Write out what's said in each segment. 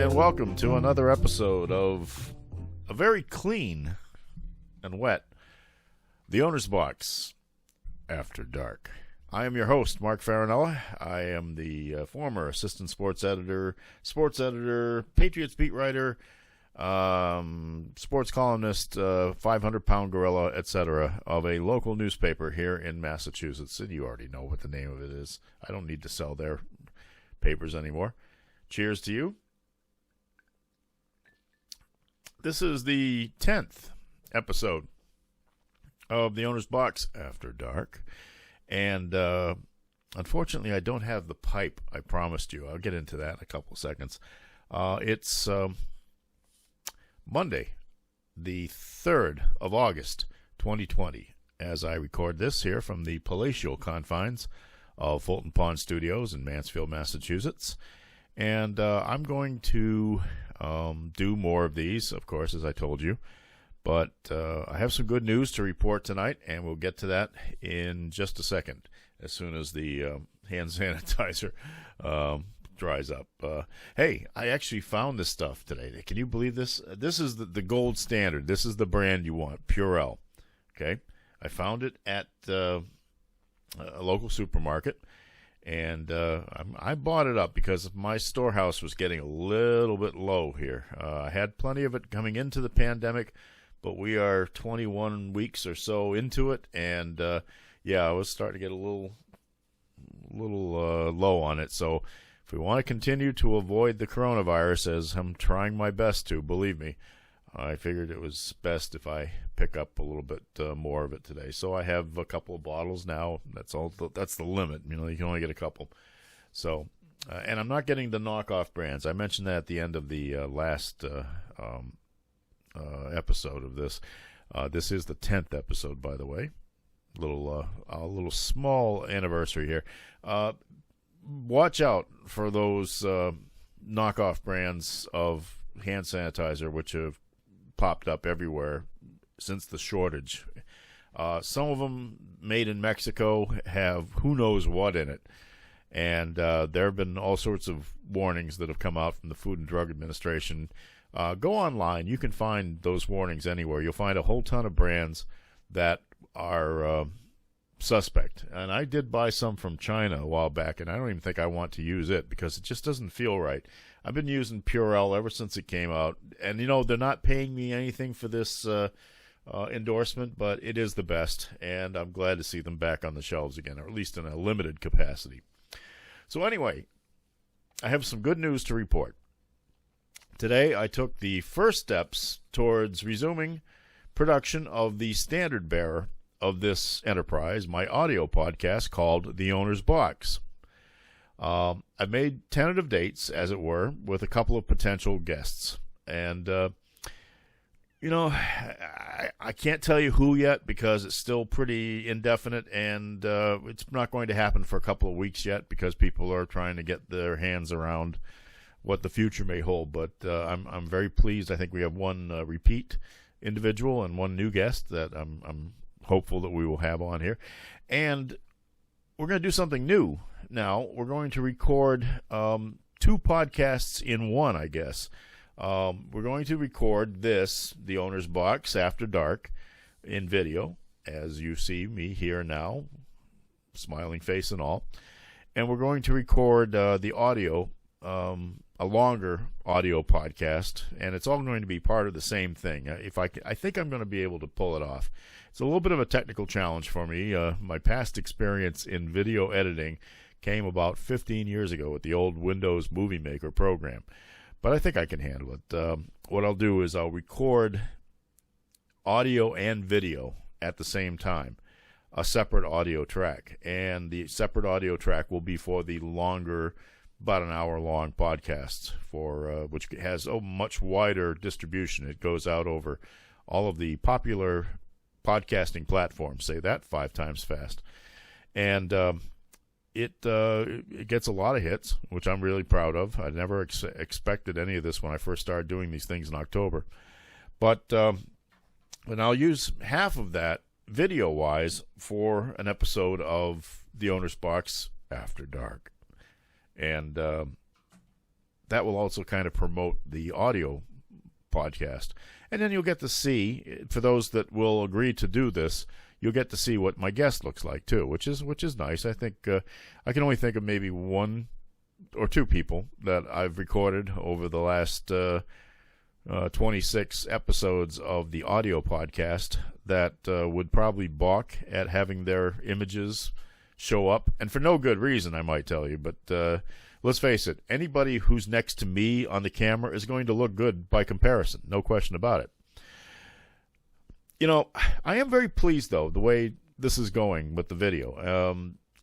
and welcome to another episode of a very clean and wet The Owner's Box After Dark. I am your host, Mark Farinella. I am the former assistant sports editor, Patriots beat writer, sports columnist, 500-pound gorilla, etc. of a local newspaper here in Massachusetts. And you already know what the name of it is. I don't need to sell their papers anymore. Cheers to you. This is the 10th episode of The Owner's Box After Dark. And unfortunately, I don't have the pipe I promised you. I'll get into that in a couple of seconds. It's Monday, the 3rd of August, 2020, as I record this here from the palatial confines of Fulton Pond Studios in Mansfield, Massachusetts. And I'm going to do more of these, of course, as I told you. But I have some good news to report tonight, and we'll get to that in just a second, as soon as the hand sanitizer dries up. Hey, I actually found this stuff today. Can you believe this? This is the gold standard. This is the brand you want, Purell. Okay? I found it at a local supermarket. And I bought it up because my storehouse was getting a little bit low here. I had plenty of it coming into the pandemic, but we are 21 weeks or so into it, and I was starting to get a little low on it. So if we want to continue to avoid the coronavirus, as I'm trying my best to, believe me, I figured it was best if I pick up a little bit more of it today. So I have a couple of bottles now. That's all. That's the limit. You know, you can only get a couple. So, and I'm not getting the knockoff brands. I mentioned that at the end of the last episode of this. This is the 10th episode, by the way. A little small anniversary here. Watch out for those knockoff brands of hand sanitizer, which have popped up everywhere since the shortage. Some of them made in Mexico have who knows what in it. And there have been all sorts of warnings that have come out from the Food and Drug Administration. Go online. You can find those warnings anywhere. You'll find a whole ton of brands that are suspect. And I did buy some from China a while back, and I don't even think I want to use it because it just doesn't feel right. I've been using Purell ever since it came out. And, you know, they're not paying me anything for this endorsement, but it is the best. And I'm glad to see them back on the shelves again, or at least in a limited capacity. So anyway, I have some good news to report. Today, I took the first steps towards resuming production of the standard bearer of this enterprise, my audio podcast called The Owner's Box. I've made tentative dates, as it were, with a couple of potential guests. And, I can't tell you who yet because it's still pretty indefinite, and it's not going to happen for a couple of weeks yet because people are trying to get their hands around what the future may hold. But I'm very pleased. I think we have one repeat individual and one new guest that I'm hopeful that we will have on here. And we're going to do something new now. We're going to record two podcasts in one, I guess. We're going to record this, The Owner's Box After Dark, in video, as you see me here now, smiling face and all. And we're going to record the audio, a longer audio podcast, and it's all going to be part of the same thing. I think I'm going to be able to pull it off. It's a little bit of a technical challenge for me. My past experience in video editing came about 15 years ago with the old Windows Movie Maker program, but I think I can handle it. What I'll do is I'll record audio and video at the same time, a separate audio track, and the separate audio track will be for the longer, about an hour-long podcast, which has a much wider distribution. It goes out over all of the popular podcasting platforms. Say that 5 times fast. And it gets a lot of hits, which I'm really proud of. I never expected any of this when I first started doing these things in October. But I'll use half of that video-wise for an episode of The Owner's Box After Dark. And that will also kind of promote the audio podcast. And then you'll get to see, for those that will agree to do this, you'll get to see what my guest looks like too, which is nice. I think I can only think of maybe one or two people that I've recorded over the last 26 episodes of the audio podcast that would probably balk at having their images show up, and for no good reason, I might tell you. But let's face it, anybody who's next to me on the camera is going to look good by comparison, no question about it. You know, I am very pleased, though, the way this is going with the video,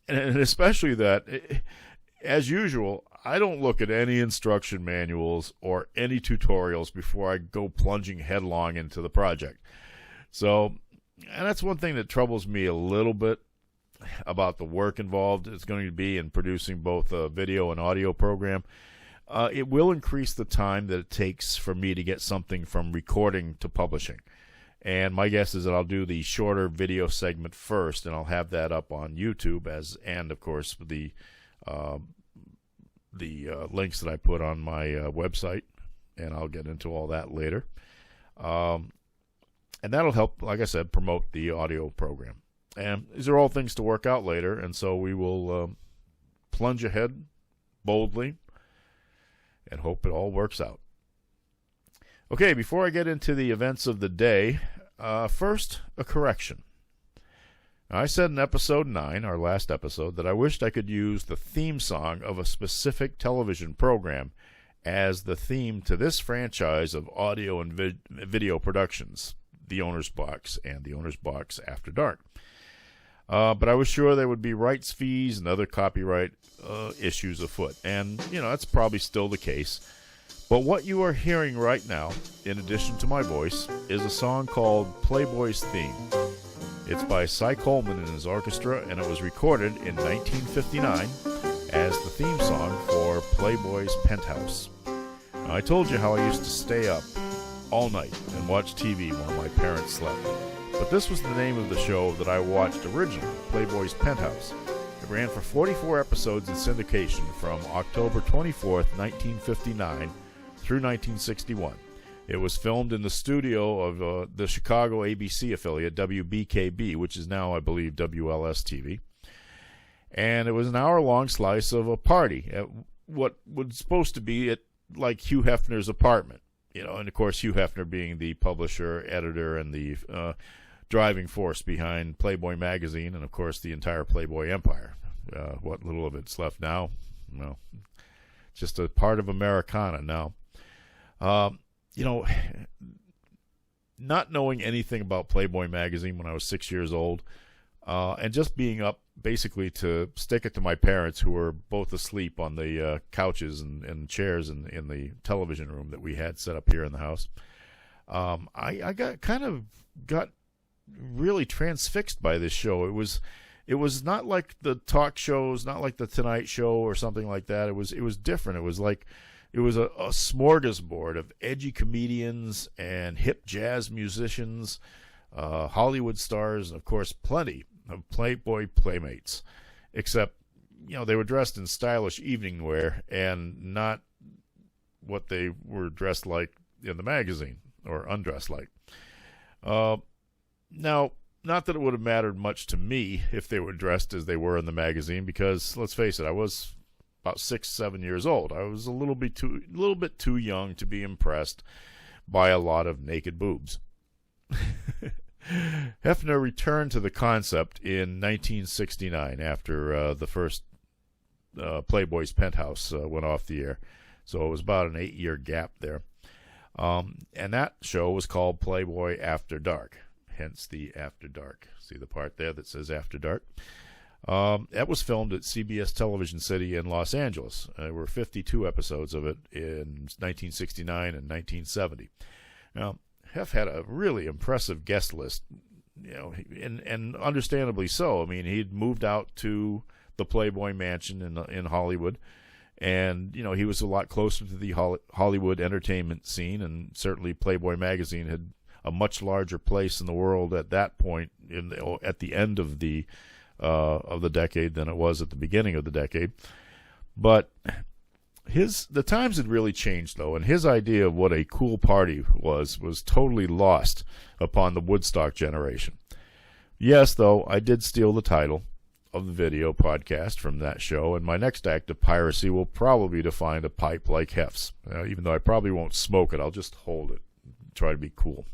and especially that, as usual, I don't look at any instruction manuals or any tutorials before I go plunging headlong into the project. So, and that's one thing that troubles me a little bit about the work involved. It's going to be in producing both a video and audio program. It will increase the time that it takes for me to get something from recording to publishing. And my guess is that I'll do the shorter video segment first, and I'll have that up on YouTube, and of course the links that I put on my website, and I'll get into all that later. And that'll help, like I said, promote the audio program. And these are all things to work out later, and so we will plunge ahead boldly and hope it all works out. Okay, before I get into the events of the day, first, a correction. Now, I said in episode 9, our last episode, that I wished I could use the theme song of a specific television program as the theme to this franchise of audio and video productions, The Owner's Box and The Owner's Box After Dark. But I was sure there would be rights fees and other copyright issues afoot. And, you know, that's probably still the case. But what you are hearing right now, in addition to my voice, is a song called Playboy's Theme. It's by Cy Coleman and his orchestra, and it was recorded in 1959 as the theme song for Playboy's Penthouse. Now, I told you how I used to stay up all night and watch TV while my parents slept. But this was the name of the show that I watched originally, Playboy's Penthouse. It ran for 44 episodes in syndication from October 24th, 1959 through 1961. It was filmed in the studio of the Chicago ABC affiliate, WBKB, which is now, I believe, WLS-TV. And it was an hour-long slice of a party at what was supposed to be at, like, Hugh Hefner's apartment. You know, and, of course, Hugh Hefner being the publisher, editor, and the driving force behind Playboy magazine and, of course, the entire Playboy empire. What little of it's left now, well, just a part of Americana now. You know, not knowing anything about Playboy magazine when I was 6 years old, and just being up basically to stick it to my parents, who were both asleep on the couches and chairs in the television room that we had set up here in the house. I got really transfixed by this show. It was not like the talk shows, not like the Tonight Show or something like that. It was different. It was like it was a smorgasbord of edgy comedians and hip jazz musicians, Hollywood stars, and of course plenty of Playboy playmates. Except, you know, they were dressed in stylish evening wear and not what they were dressed like in the magazine, or undressed like. Now, not that it would have mattered much to me if they were dressed as they were in the magazine, because let's face it, I was about 6-7 years old. I was a little bit too young to be impressed by a lot of naked boobs. Hefner returned to the concept in 1969 after the first Playboy's Penthouse went off the air. So it was about an 8-year gap there. And that show was called Playboy After Dark, hence the After Dark. See the part there that says After Dark? That was filmed at CBS Television City in Los Angeles. There were 52 episodes of it in 1969 and 1970. Now, Hef had a really impressive guest list, you know, and understandably so. I mean, he'd moved out to the Playboy Mansion in Hollywood, and, you know, he was a lot closer to the Hollywood entertainment scene, and certainly Playboy magazine had a much larger place in the world at that point, at the end of the decade, than it was at the beginning of the decade. But The times had really changed, though, and his idea of what a cool party was totally lost upon the Woodstock generation. Yes, though, I did steal the title of the video podcast from that show, and my next act of piracy will probably be to find a pipe like Hef's. Even though I probably won't smoke it, I'll just hold it, try to be cool.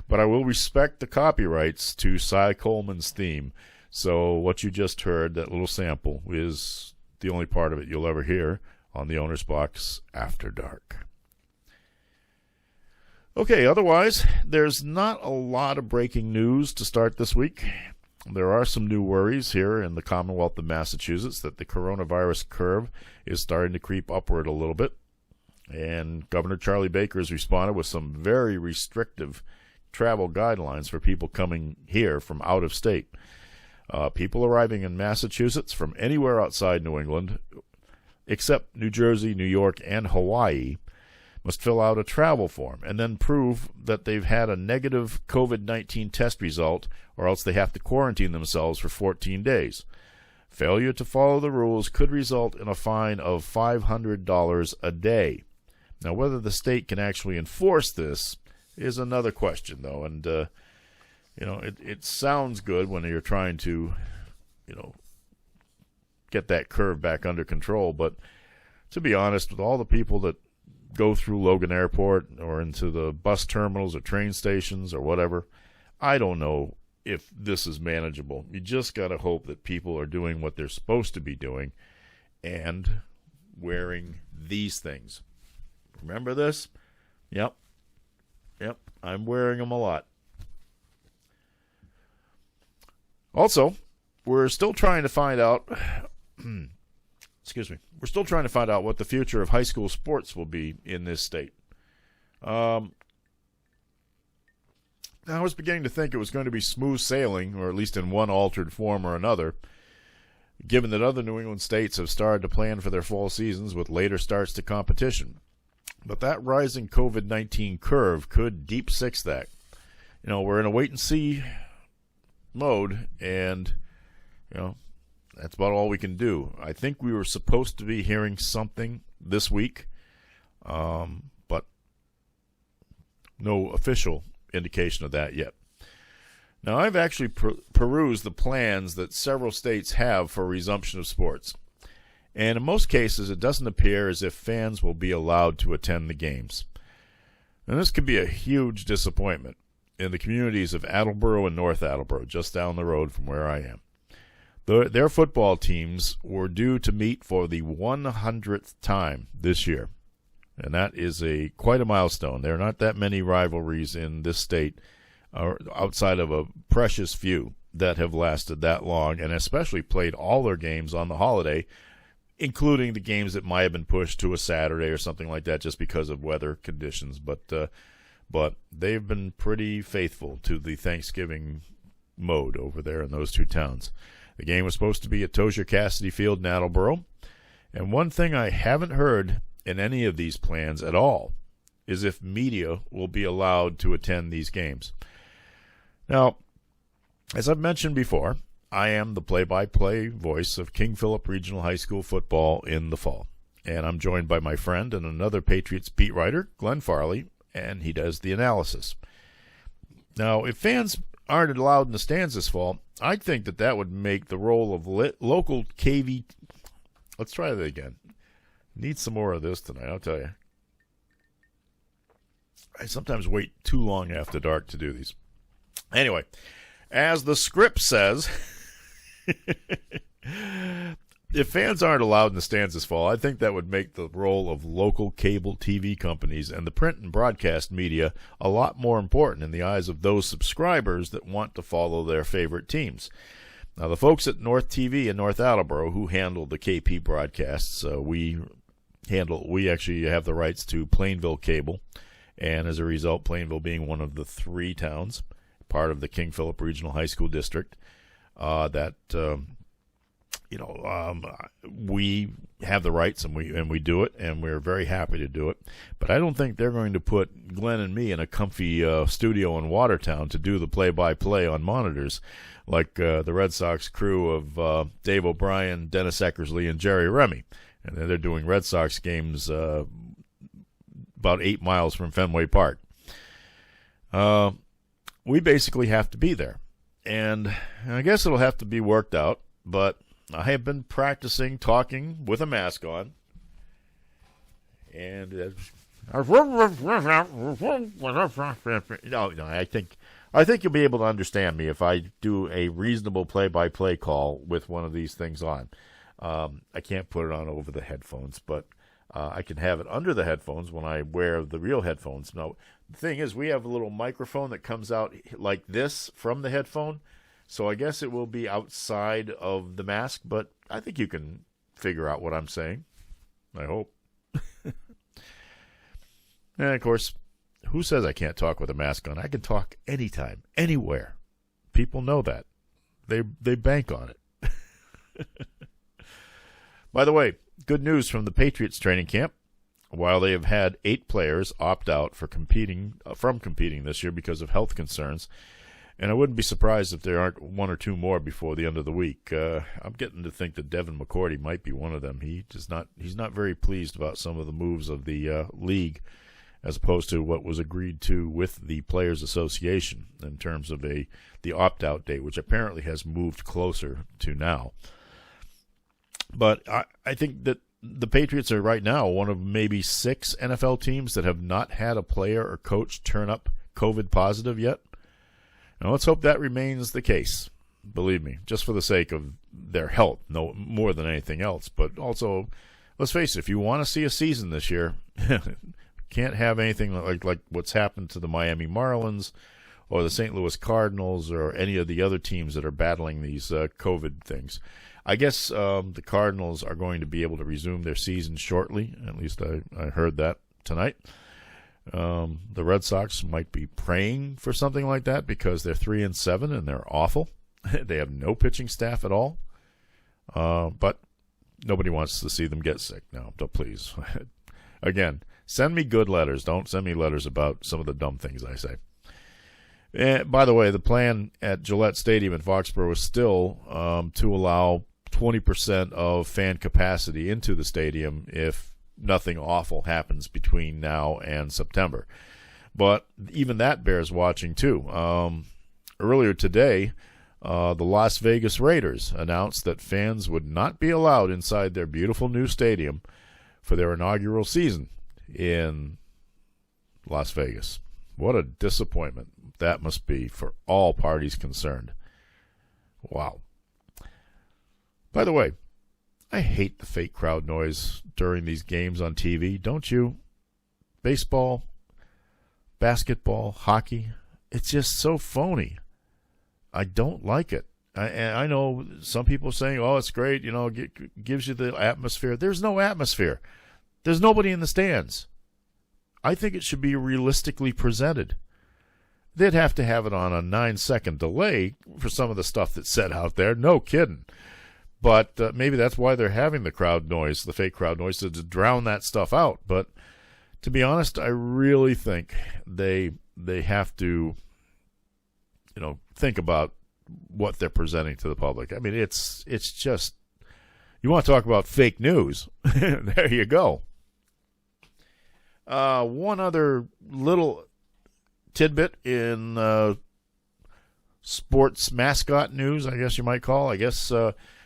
But I will respect the copyrights to Cy Coleman's theme, so what you just heard, that little sample, is the only part of it you'll ever hear on the Owner's Box After Dark. Okay, otherwise, there's not a lot of breaking news to start this week. There are some new worries here in the Commonwealth of Massachusetts that the coronavirus curve is starting to creep upward a little bit. And Governor Charlie Baker has responded with some very restrictive travel guidelines for people coming here from out of state. People arriving in Massachusetts from anywhere outside New England, except New Jersey, New York, and Hawaii, must fill out a travel form and then prove that they've had a negative COVID-19 test result, or else they have to quarantine themselves for 14 days. Failure to follow the rules could result in a fine of $500 a day. Now, whether the state can actually enforce this is another question, though, and it sounds good when you're trying to, get that curve back under control. But to be honest, with all the people that go through Logan Airport or into the bus terminals or train stations or whatever, I don't know if this is manageable. You just got to hope that people are doing what they're supposed to be doing and wearing these things. Remember this? Yep, I'm wearing them a lot. Also, we're still trying to find out we're still trying to find out what the future of high school sports will be in this state. I was beginning to think it was going to be smooth sailing, or at least in one altered form or another, given that other New England states have started to plan for their fall seasons with later starts to competition. But that rising COVID-19 curve could deep six that. We're in a wait-and-see mode, and, that's about all we can do. I think we were supposed to be hearing something this week, but no official indication of that yet. Now, I've actually perused the plans that several states have for resumption of sports, and in most cases it doesn't appear as if fans will be allowed to attend the games. And this could be a huge disappointment in the communities of Attleboro and North Attleboro, just down the road from where I am. Their football teams were due to meet for the 100th time this year, and that is quite a milestone. There are not that many rivalries in this state, outside of a precious few, that have lasted that long, and especially played all their games on the holiday, including the games that might have been pushed to a Saturday or something like that just because of weather conditions. But they've been pretty faithful to the Thanksgiving mode over there in those two towns. The game was supposed to be at Tozier Cassidy Field in Attleboro, and one thing I haven't heard in any of these plans at all is if media will be allowed to attend these games. Now, as I've mentioned before, I am the play-by-play voice of King Philip Regional High School football in the fall, and I'm joined by my friend and another Patriots beat writer, Glenn Farley, and he does the analysis. Now, if fans aren't allowed in the stands this fall, I think that would make the role of local KV... Let's try that again. Need some more of this tonight, I'll tell you. I sometimes wait too long after dark to do these. Anyway, as the script says, if fans aren't allowed in the stands this fall, I think that would make the role of local cable TV companies and the print and broadcast media a lot more important in the eyes of those subscribers that want to follow their favorite teams. Now, the folks at North TV and North Attleboro who handle the KP broadcasts, we actually have the rights to Plainville Cable, and as a result, Plainville being one of the three towns, part of the King Philip Regional High School District, we have the rights and we do it, and we're very happy to do it. But I don't think they're going to put Glenn and me in a comfy studio in Watertown to do the play-by-play on monitors like the Red Sox crew of Dave O'Brien, Dennis Eckersley, and Jerry Remy. And they're doing Red Sox games about 8 miles from Fenway Park. We basically have to be there. And I guess it'll have to be worked out, but I have been practicing talking with a mask on. And no, I think you'll be able to understand me if I do a reasonable play-by-play call with one of these things on. I can't put it on over the headphones, but I can have it under the headphones when I wear the real headphones. Now, the thing is, we have a little microphone that comes out like this from the headphone, so I guess it will be outside of the mask, but I think you can figure out what I'm saying. I hope. And, of course, who says I can't talk with a mask on? I can talk anytime, anywhere. People know that. They bank on it. By the way, good news from the Patriots training camp. While they have had 8 players opt out from competing this year because of health concerns, and I wouldn't be surprised if there aren't 1 or 2 more before the end of the week. I'm getting to think that Devin McCourty might be one of them. He's not very pleased about some of the moves of the league, as opposed to what was agreed to with the Players Association in terms of the opt-out date, which apparently has moved closer to now. But I think that the Patriots are right now one of maybe 6 NFL teams that have not had a player or coach turn up COVID positive yet. Now let's hope that remains the case. Believe me, just for the sake of their health, no more than anything else. But also, let's face it, if you want to see a season this year, can't have anything like what's happened to the Miami Marlins or the St. Louis Cardinals or any of the other teams that are battling these COVID things. I guess the Cardinals are going to be able to resume their season shortly. At least I heard that tonight. The Red Sox might be praying for something like that because they're 3-7 and they're awful. They have no pitching staff at all. But nobody wants to see them get sick now. So please, again, send me good letters. Don't send me letters about some of the dumb things I say. And by the way, the plan at Gillette Stadium in Foxborough was still to allow 20% of fan capacity into the stadium if nothing awful happens between now and September. But even that bears watching, too. Earlier today, the Las Vegas Raiders announced that fans would not be allowed inside their beautiful new stadium for their inaugural season in Las Vegas. What a disappointment that must be for all parties concerned. Wow. By the way, I hate the fake crowd noise during these games on TV, don't you? Baseball, basketball, hockey, it's just so phony. I don't like it. I know some people are saying, oh, it's great, it gives you the atmosphere. There's no atmosphere. There's nobody in the stands. I think it should be realistically presented. They'd have to have it on a 9-second delay for some of the stuff that's said out there. No kidding. But maybe that's why they're having the crowd noise, the fake crowd noise, to drown that stuff out. But to be honest, I really think they have to, think about what they're presenting to the public. I mean, it's just, you want to talk about fake news. There you go. One other little tidbit in sports mascot news, I guess you might call. I guess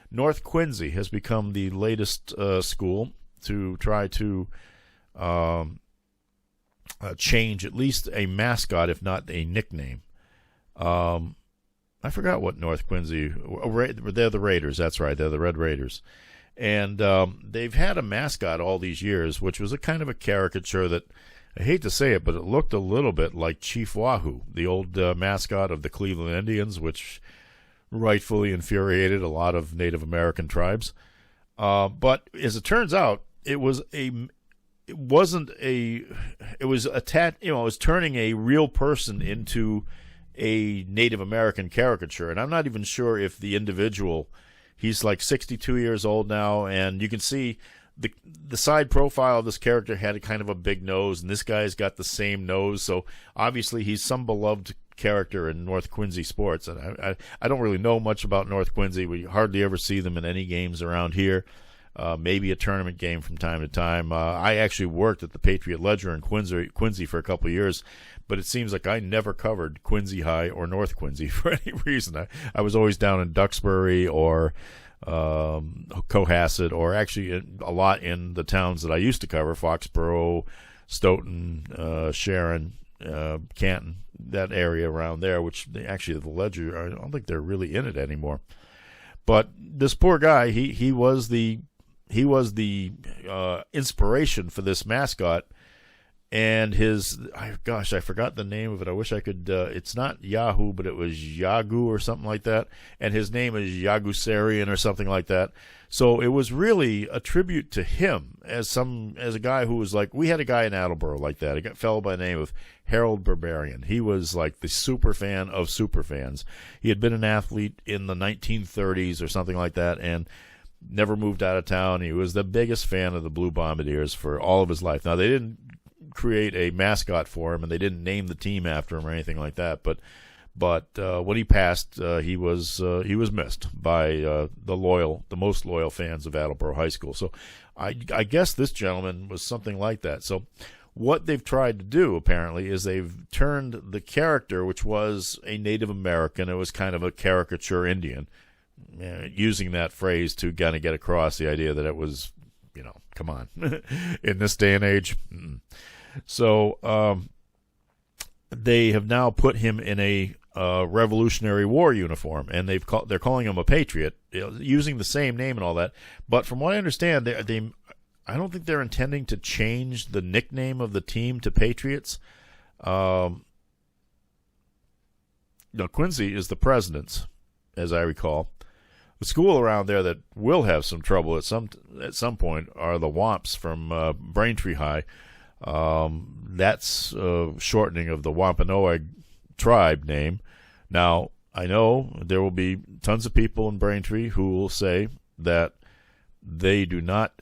North Quincy has become the latest school to try to change at least a mascot, if not a nickname. I forgot what North Quincy. They're the Raiders. That's right. They're the Red Raiders. And they've had a mascot all these years, which was a kind of a caricature that, I hate to say it, but it looked a little bit like Chief Wahoo, the old mascot of the Cleveland Indians, which rightfully infuriated a lot of Native American tribes. But as it turns out, it was turning a real person into a Native American caricature. And I'm not even sure if the individual, he's like 62 years old now, and you can see the side profile of this character had a kind of a big nose, and this guy's got the same nose, so obviously he's some beloved character in North Quincy sports. And I don't really know much about North Quincy. We hardly ever see them in any games around here. maybe a tournament game from time to time. I actually worked at the Patriot Ledger in Quincy for a couple of years, but it seems like I never covered Quincy High or North Quincy for any reason. I was always down in Duxbury or Cohasset, or actually a lot in the towns that I used to cover: Foxborough, Stoughton, Sharon, Canton, that area around there, which actually the Ledger, I don't think they're really in it anymore. But this poor guy, he was the inspiration for this mascot, and I forgot the name of it. I wish I could. It's not Yahoo, but it was Yagu or something like that, and his name is Yagusarian or something like that. So it was really a tribute to him as a guy who was like, we had a guy in Attleboro like that, a fellow by the name of Harold Barbarian. He was like the super fan of super fans. He had been an athlete in the 1930s or something like that, and never moved out of town. He was the biggest fan of the Blue Bombardiers for all of his life. Now, they didn't create a mascot for him, and they didn't name the team after him or anything like that, but when he passed, he was missed by the most loyal fans of Attleboro High School. So I guess this gentleman was something like that. So what they've tried to do, apparently, is they've turned the character, which was a Native American, it was kind of a caricature Indian, using that phrase to kind of get across the idea that it was, come on, in this day and age. So they have now put him in a Revolutionary War uniform, and they're calling him a patriot, using the same name and all that. But from what I understand, I don't think they're intending to change the nickname of the team to Patriots. Quincy is the President's, as I recall. The school around there that will have some trouble at some point are the Wamps from Braintree High. That's shortening of the Wampanoag tribe name. Now, I know there will be tons of people in Braintree who will say that they did not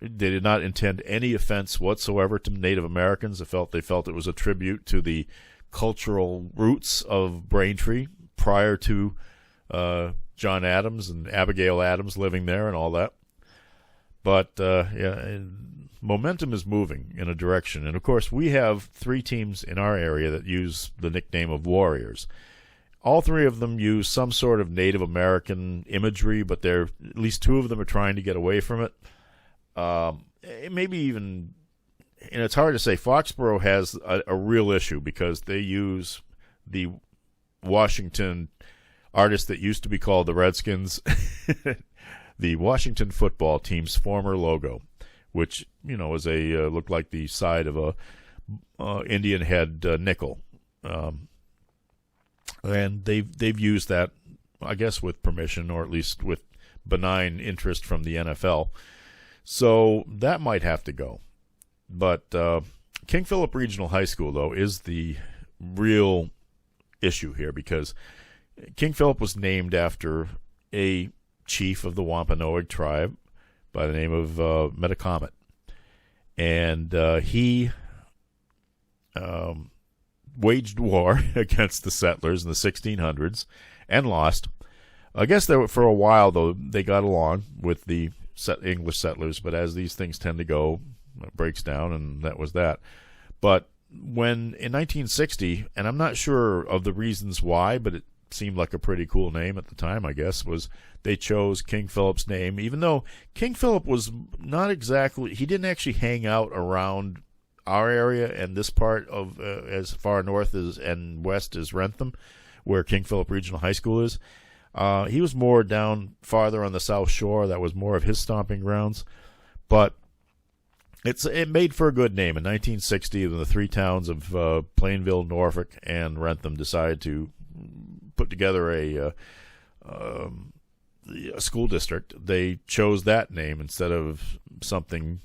intend any offense whatsoever to Native Americans. They felt it was a tribute to the cultural roots of Braintree prior to John Adams and Abigail Adams living there and all that. But momentum is moving in a direction. And, of course, we have 3 teams in our area that use the nickname of Warriors. All 3 of them use some sort of Native American imagery, but at least 2 of them are trying to get away from it. Maybe even, and it's hard to say, Foxborough has a real issue because they use the Washington artist that used to be called the Redskins, the Washington football team's former logo, which is looked like the side of a Indian head nickel, and they've used that, I guess, with permission, or at least with benign interest from the NFL. So that might have to go. But King Philip Regional High School, though, is the real issue here, because King Philip was named after a chief of the Wampanoag tribe by the name of Metacomet. And he waged war against the settlers in the 1600s and lost. I guess for a while, though, they got along with the English settlers, but as these things tend to go, it breaks down, and that was that. But when in 1960, and I'm not sure of the reasons why, but it seemed like a pretty cool name at the time, I guess, was they chose King Philip's name, even though King Philip was not exactly, he didn't actually hang out around our area and this part of as far north as and west as Wrentham, where King Philip Regional High School is. He was more down farther on the South Shore. That was more of his stomping grounds. But it made for a good name. In 1960, when the 3 towns of Plainville, Norfolk, and Wrentham decided to put together a school district, they chose that name instead of something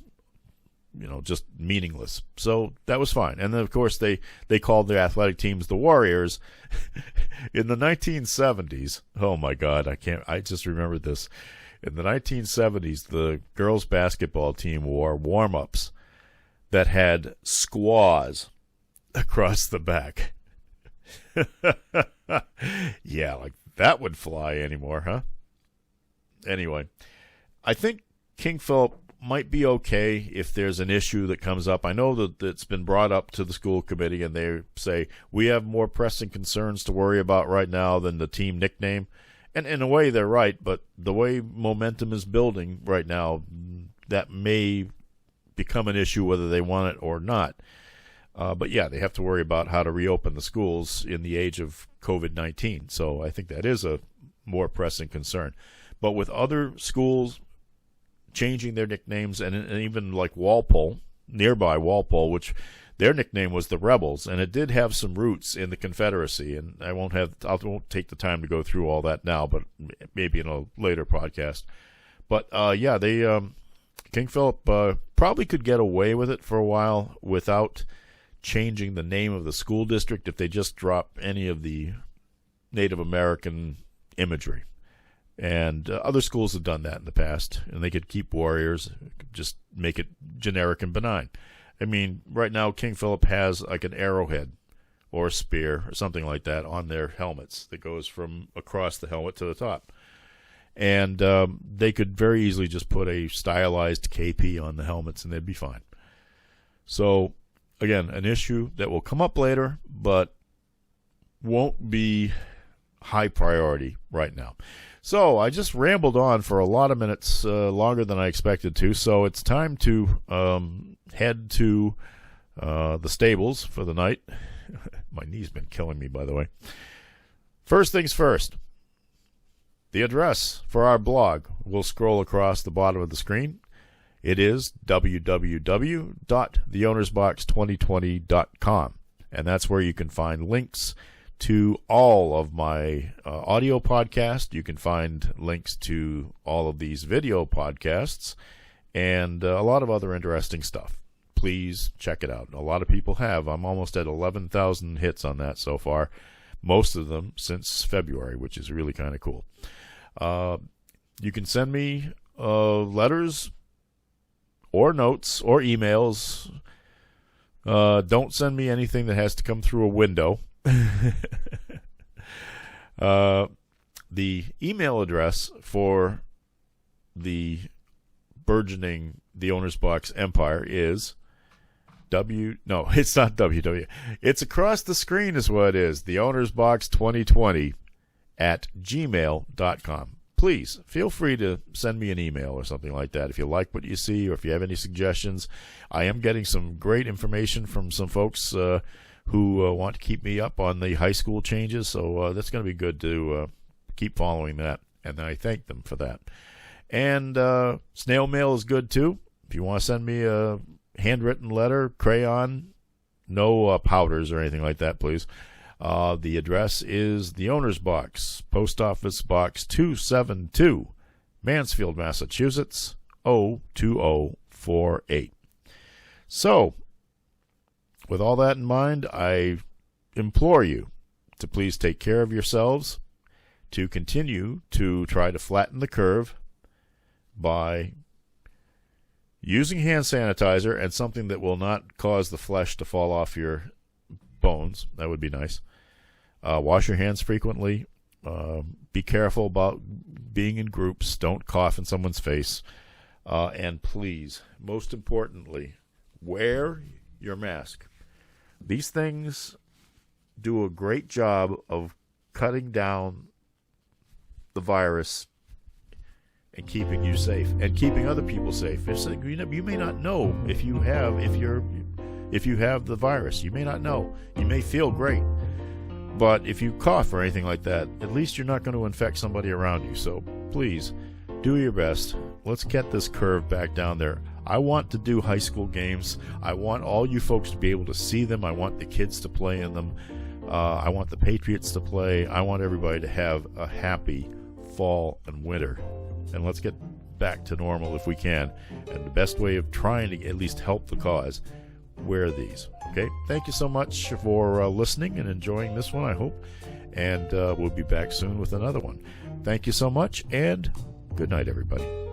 just meaningless. So that was fine. And then, of course, they called their athletic teams the Warriors. In the 1970s, oh my God, I just remembered this. In the 1970s, the girls' basketball team wore warm-ups that had squaws across the back. Yeah, like that would fly anymore, huh? Anyway, I think King Philip might be okay if there's an issue that comes up. I know that it's been brought up to the school committee, and they say, we have more pressing concerns to worry about right now than the team nickname. And in a way, they're right, but the way momentum is building right now, that may become an issue whether they want it or not. But yeah, they have to worry about how to reopen the schools in the age of COVID-19. So I think that is a more pressing concern. But with other schools changing their nicknames, and even like Walpole, nearby Walpole, which their nickname was the Rebels, and it did have some roots in the Confederacy. And I won't take the time to go through all that now, but maybe in a later podcast. But yeah, King Philip probably could get away with it for a while without changing the name of the school district if they just drop any of the Native American imagery. And other schools have done that in the past, and they could keep Warriors, just make it generic and benign. I mean, right now King Philip has like an arrowhead or a spear or something like that on their helmets that goes from across the helmet to the top. And they could very easily just put a stylized KP on the helmets and they'd be fine. So, again, an issue that will come up later, but won't be high priority right now. So I just rambled on for a lot of minutes, longer than I expected to. So it's time to head to the stables for the night. My knee's been killing me, by the way. First things first. The address for our blog will scroll across the bottom of the screen. It is www.theownersbox2020.com. And that's where you can find links to all of my audio podcasts. You can find links to all of these video podcasts and a lot of other interesting stuff. Please check it out. A lot of people have. I'm almost at 11,000 hits on that so far, most of them since February, which is really kind of cool. You can send me letters or notes or emails. Don't send me anything that has to come through a window. The email address for the burgeoning The Owner's Box empire is no, it's not www. It's across the screen is what it is. theownersbox2020 at gmail.com. Please feel free to send me an email or something like that if you like what you see or if you have any suggestions. I am getting some great information from some folks who want to keep me up on the high school changes, so that's going to be good to keep following that, and I thank them for that. And snail mail is good too. If you want to send me a handwritten letter, crayon, no powders or anything like that, please. The address is The Owner's Box, Post Office Box 272, Mansfield, Massachusetts, 02048. So, with all that in mind, I implore you to please take care of yourselves, to continue to try to flatten the curve by using hand sanitizer and something that will not cause the flesh to fall off your bones. That would be nice. Wash your hands frequently. Be careful about being in groups. Don't cough in someone's face. And please, most importantly, wear your mask. These things do a great job of cutting down the virus and keeping you safe and keeping other people safe. You may not know if you have the virus. You may not know. You may feel great. But if you cough or anything like that, at least you're not going to infect somebody around you. So please, do your best. Let's get this curve back down there. I want to do high school games. I want all you folks to be able to see them. I want the kids to play in them. I want the Patriots to play. I want everybody to have a happy fall and winter. And let's get back to normal if we can. And the best way of trying to at least help the cause, wear these. Okay? Thank you so much for listening and enjoying this one, I hope. And we'll be back soon with another one. Thank you so much, and good night, everybody.